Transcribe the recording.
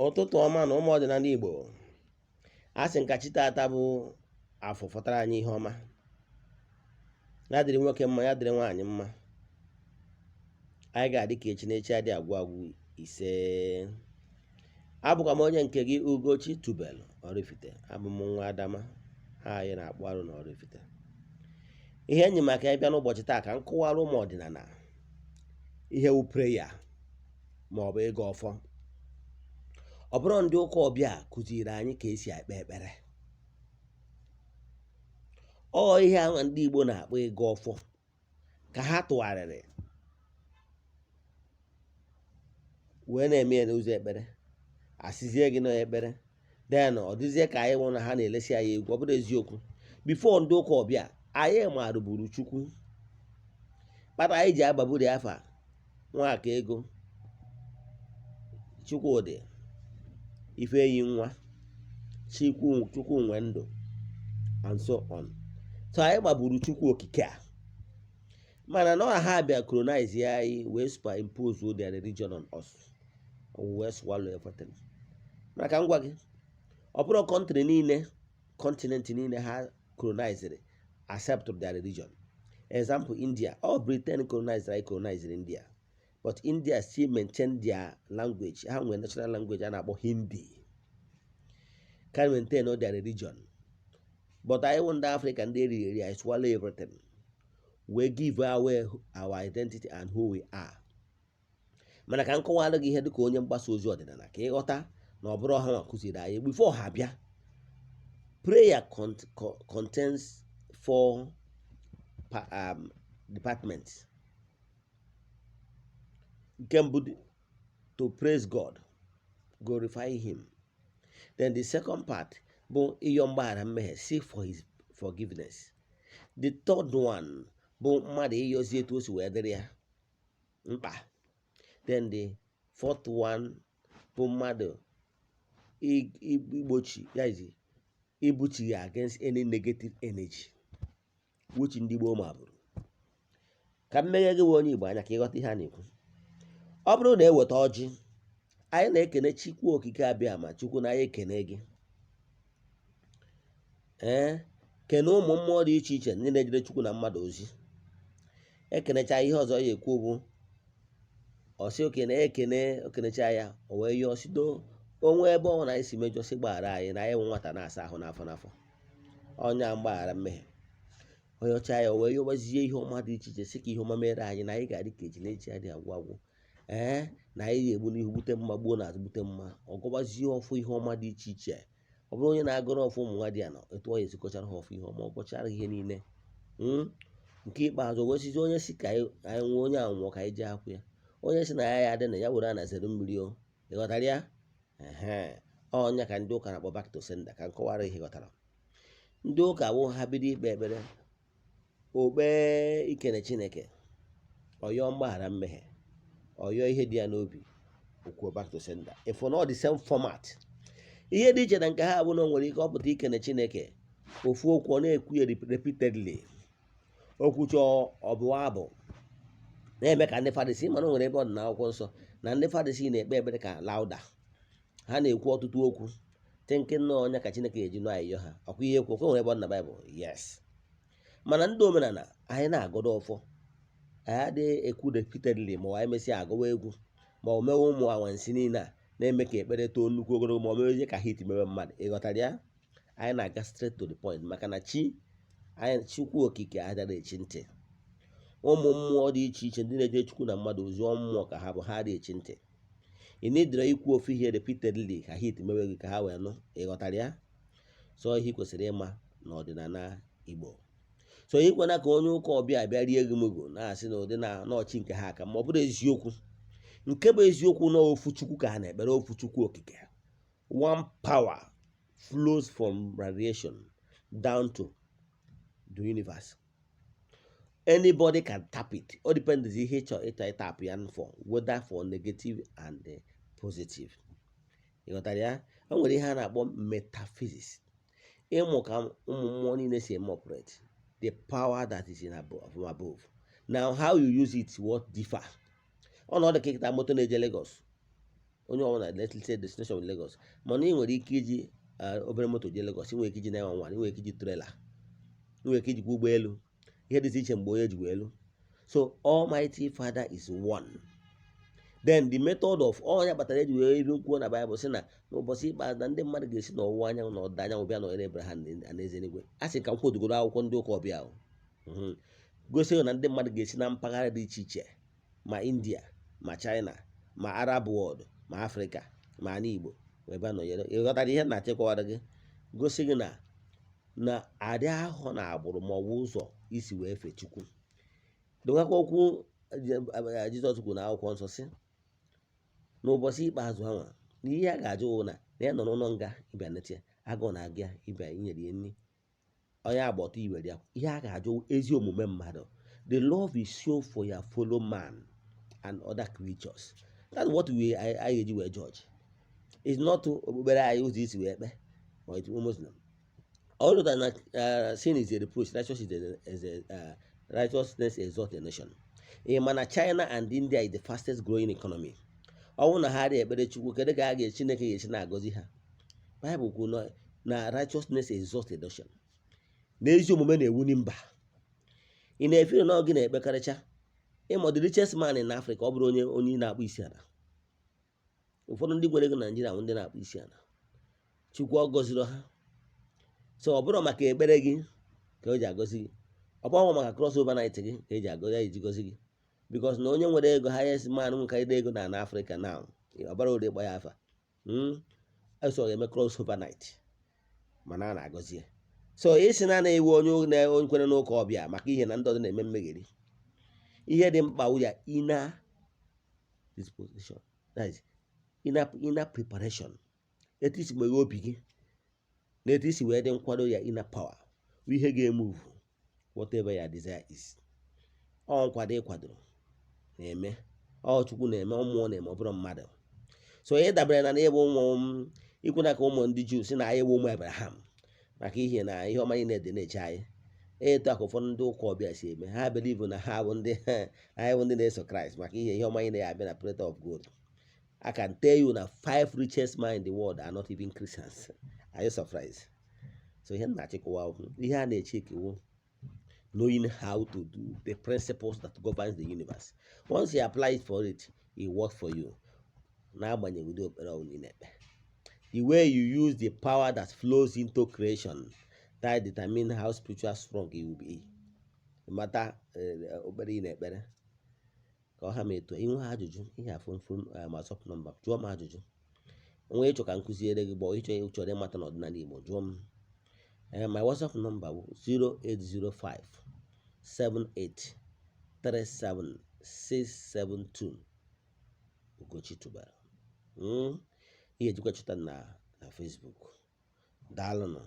Ụtụtụ ọma na ụmụ ọdịnala Igbo. A sị nka chi taata bụ afọ fọtara anyị ihe ọma. Ya dịrị nwoke mma, ya dịrị nwaanyị mma. Anyị ga-adị ka echi n'echi adị agwụ agwụ ise. Abụkwa m onye nke gị Ugochi Tubelu Oraifite. Abụ m nwa Adama, ha anyị na-akpụ arụ na Oraifite. Ihe enyi maka ịbịa n'ụbọchị taa ka m kụwara ụmụ ọdịnala ihe wu preya ma ọ bụ ịga ọfọ. Ọ bụrụ ndị ụka ọbịa kụziri anyị ka esi ekpe ekpere. Ọ ihe ahụ ndị Igbo na-akpọ ịga ọfọ ka ha tụgharịrị wee na-eme ya n'ụzọ ekpere. Asịzie gị na ekpere den ọ dịzie ka anyị nwụ na ha na-elesi anyị egwu. Ọ bụrụ eziokwu, bifo ndị ụka ọbịa anyị marụburu Chukwu kpata anyị ji agbaburu afa Nwaka Ego, Chukwudị, Ifeyi Nwa, Chukwu nwe ndụ and so on. So anyị gbagburu Chukwu okike a, mana na ha bịa colonize anyị wee superimpose their religion on us, wee swallow everything. Maka ngwa gị, ọ bụrụ country niile, continent niile ha colonized accept their religion. Example, India. All Britain colonized India, but India still maintain their language. Ha nwere national language a na-akpọ Hindi, can maintain all their religion. But I want the African area, I swallow everything. We give away our identity and who we are. Mana ka nkọwara gị ihe dịka onye mgbasa ozi ọdịnala ka ịghọta na ọ bụrụ ha nwa kụziri anyị before ha bịa. Prayer contains 4 departments. Nke mbụ, to praise God, glorify him. Then the second part bụ ịyọ mgbaghara mmehie, seek for his forgiveness. The third one bụ mmadụ ịyọzi etu o si wee dịrị ya mkpa. Then the fourth one bụ mmadụ igbochi ibuchi ya against any negative energy, which ndị Igbo ma bụrụ. Ka mmeghe gị onye Igbo anya ka ịghọta ihe a na-ekwu. Ọ bụrụ na eweta ọjị, anyị na-ekene Chukwu okike abịa ma Chukwu na anyị ekene gị. Kene ụmụ mmụọ dị iche iche ndị na-ejere Chukwu na mmadụ ozi. Ekenecha ihe ọzọ ya ekwu bụ ọsị okenecha ya o wee yọọ sido onwe ebe ọ na anyị si mejọ sị gbaghara anyị na anyị nwe nwata na-asa ahụ n'afọ n'afọ, ọnya mgbaghara mmehie. Onye ọcha ya o wee yọbazie ihe ọma dị iche iche sị ka ihe ọma mere anyị na anyị ga-adị ka eji na-eji adị agwụ agwụ. Na anyị ga-egbu n'ihu bute mma, gbuo n'azụ bute mma. Ọ gọbazie ọfụ ihe ọma dị iche iche. Ọ bụrụ onye na-agọrọ ọfụ ụmụ nwa dị ya nọ etu ọ esikọchara ha ọfụ ihe ọma, ọ gọchara ihe niile. Nke ikpeazụ wesizi onye si ka anyị nwee onye anwụọ ka anyị jee akwụ ya. Onye si na ya adị na ya were anazere mmiri o, ịghọtara ya? Ọnya ka ndị ụka na-akpọ back to sender. Ka nkọwara ihe ghọtara. Ndị ụka bụ ha bido ikpe ekpere, okpee ikene Chineke, ọyọ mgbaghara mmehie, ọyọ ihe dị ya n'obi, okwuo back to sender. If not the same format. Ihe dị iche na nke ha bụ na o nwere ike ọpụta ikene Chineke ofu okwu ọ na-ekwu ya repeatedly. Okwucha ọbụwa abụ na-eme ka ndị Farisi, mana o nwere ebe ọ dị n'akwụkwọ nsọ na ndị Farisi na-ekpe ekpere ka lauda. Ha na-ekwu ọtụtụ okwu nke nnọọ ọnya ka Chineke eji nụ ayịyọ ha. Ọkwa ihe ekwu nwere ebe ọ dị na Baịbụl, yes. Mana ndị omenala anyị na-agọdọ ọfọ, anyị adịghị ekwu repeatedly ma anyị mesịa agụwa egwu ma ọ mewe ụmụ anwansi niile a na-eme ka ekpere too nnukwu ogologo ma ọ mewezie ka hit mewe mmadụ. Ịghọtara ya? Anyị na-aga straight to the point maka na Chukwu okike adịghị echi ntị. Ụmụ mmụọ dị iche iche ndị na-eje Chukwu na mmadụ ozi mmụọ ka ha bụ, ha dị echi ntị. Ị na-edere ikwu ofu ihe repeatedly ka hit mewe gị ka ha wee nụ. Ịghọtara ya? So ihe kwesịrị ịma n'ọdịnala Igbo. So ịkwena ka onye ụka ọbịa bịa rie gị mugo na-asị na ụdị na n'ọchị nke ha aka, ma ọ bụrụ eziokwu. Nke bụ eziokwu na ofu Chukwu ka ha na-ekpere, ofu Chukwu okike. One power flows from radiation down to the universe. Anybody can tap it. All depends ihe ịchọ tap ya for, whether for negative and positive. Ịghọtara ya? O nwere ihe a na-akpọ metaphysics. Ịmụ ka ụmụ mmụọ niile si eme operate, the power that is from above. Now how you use it what differ. Ọnọdụ ka ịkịta moto na-eje Lagos, onye ọbụla let's say destination Lagos, mana ị nwere ike iji obere moto jee Lagos, ị nwere ike iji 911, ị nwere ike iji trailer, ị nwere ike ijikwa ụgbọelu, ihe dị iche mgbe onye ji elu. So Almighty Father is one. Then the method of ya kpatara eji wee iri kwuo na Bible sị na n'ụbọchị ikpeazụ na ndị mmadụ ga-esi n'ọwụwa anyanwụ na ọdịda anyanwụ bịa nọnyere Abraham na eze eluigwe. A sị ka m kwodogoro akwụkwọ ndị ụka ọbịa ahụ gosi na ndị mmadụ ga-esi na mpaghara dị iche iche, ma India, ma China, ma Arab world, ma Afrịka, ma ala Igbo wee bịa nọnyere. Ịghọtara ihe na-achịkọwara gị, gosi gị na adị ahụ na agbụrụ ma ọ bụ ụzọ isi wee fee Chukwu. Dịwakwa okwu Jizọs kwuru na akwụkwọ nsọ sị n'ụbọchị ikpeazụ ahụ na ihe a ga-ajụ na ya nọ n'ụlọ nga ịbịa nete ya, agụụ na-agụ ya ịbịa inyere ya nri, onye agbata iwere ya. Ihe a ga-ajụ ezi omume mmadụ. The love is shown for your fellow man and other creatures. That's what anyị eji wee judge. It's not okpukpere anyị ụzọ isi wee kpe or it's Muslim. All that sin is a reproach, righteousness exalts a nation. Mana China and India is the fastest growing economy. Ọnwụ na ha dị ekpere Chukwu, kedu ka Chineke ga-esi na-agọzi ha? Bible kwuru na righteousness exalts a nation. N'ezi omume na-ewuli mba. Ị na-efere na gị na-ekpekarịcha ịma the richest man in Africa ọ bụrụ onye na-akpụ isi ala. Ụfọdụ ndị nwere ego na Naịjirịa bụ ndị na-akpụ isi ala. Chukwu ọ gọziri ha. So ọ bụrụ maka ekpere gị ka o ji agọzi gị, ọ bụrụ maka cross over night gị ka eji gọzi gị, because na onye nwere ego highest man nwekarịrị ego na Africa now, ọ bara ore gba ya afa eso eme cross over night mana a na-agọzi ya. So isi na na-ewu onye kwere n'ụka ọbịa maka ihe na ndị ọzọ na-eme mmegheri. Ihe dị mkpa wụ ya inner disposition, that is inner preparation. Etu isi meghe obi gị na etu isi wee dị nkwado ya inner power, ihe ga-emove whatever your desire is. Ọ nkwado ịkwadoro na-eme, ọ Chukwu na-eme, mmụọ na-eme, ọ bụrụ mmadụ. So ihe dabere na ịbụ ụmụ ikwu na ka ụmụ ndị Juu si na anyị bụ ụmụ Abraham maka ihe na ihe ọma niile dị na-eche anyị. Etu aka ụfọdụ ndị ụka ọbịa si eme, ha believe na ha bụ anyị bụ ndị na-eso Kraịst maka ihe ọma niile ya abịa na plate of gold. I can tell you na 5 richest men in the world are not even Christians. Are you surprised? So ihe na-achịkọwa ihe a na-eche ekewo knowing how to do the principles that governs the universe. Once you apply it for it, it works for you. N'agbanyeghị ụdị okpere ọbụla ị na-ekpe, the way you use the power that flows into creation, that determine how spiritual strong you will be. Mata okpere ị na-ekpere ka ọ ha ma eto. Inwe ajụjụ ihe afọ WhatsApp nọmba, jụọ m ajụjụ. Onwe ịchọ ka m kụziere gị bụ ịchọrọ ịmata n'ọdịnala Igbo, jụọ m. My WhatsApp number is 0805 7837 Ugochi Tubelu. Ihe ejikwa chọta na Facebook. Daalụnụ.